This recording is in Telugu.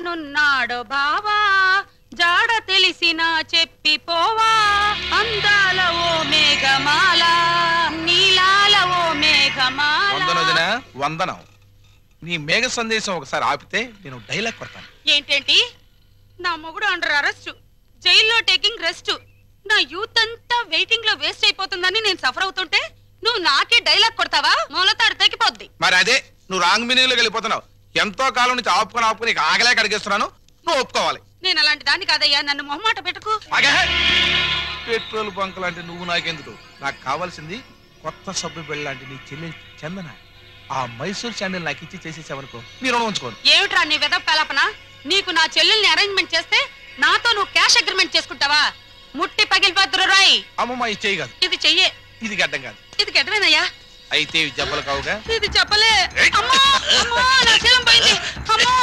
రానున్నాడు బావా జాడ తెలిసినా చెప్పిపోవా అందాల ఓ మేఘమాల నీలాల ఓ మేఘమాల వందనం నీ మేఘ సందేశం ఒకసారి ఆపితే నేను డైలాగ్ కొడతాను. ఏంటేంటి నా మొగుడు అండర్ అరెస్ట్ జైల్లో టేకింగ్ రెస్ట్ నా యూత్ అంతా వెయిటింగ్ లో వేస్ట్ అయిపోతుందని నేను సఫర్ అవుతుంటే నువ్వు నాకే డైలాగ్ కొడతావా? మూలతాడు తెగిపోద్ది. మరి అదే నువ్వు రాంగ్ మీనింగ్ లోకి వెళ్ళిపోతున్నావు. ఎంతో కాలం నుంచి ఆపుకొని ఆగలేక అడిగేస్తున్నాను, నువ్వు ఒప్పుకోవాలి. నేను అలాంటి దాన్ని కాదయ్యా, నన్ను మొహమాట పెట్టుకు. పెట్రోల్ బంక్ లాంటి నువ్వు నాకెందుకు? నాకు కావాల్సింది కొత్త సబ్బు బిళ్ళ లాంటి నీ చెల్లి చందన. ఆ మైసూర్ శాండిల్ నాకు ఇచ్చి చేసేసావనుకో నీ రుణం ఉంచుకోను. ఏమిట్రా నీ వెదవ కల్పన? నీకు నా చెల్లెల్ని అరేంజ్మెంట్ చేస్తే నాతో నువ్వు క్యాష్ అగ్రిమెంట్ చేసుకుంటావా? ముట్టి పగిలిపోతురు రాయ్. అమ్మమ్మ ఇది చెయ్యి కాదు, ఇది చెయ్యే. ఇది గడ్డం కాదు, ఇది గడ్డమేనయ్యా. అయితే ఇవి జబ్బలు కావుగా. ఇది చెప్పలే. అమ్మో అమ్మో నా శీలం పోయింది. అమ్మో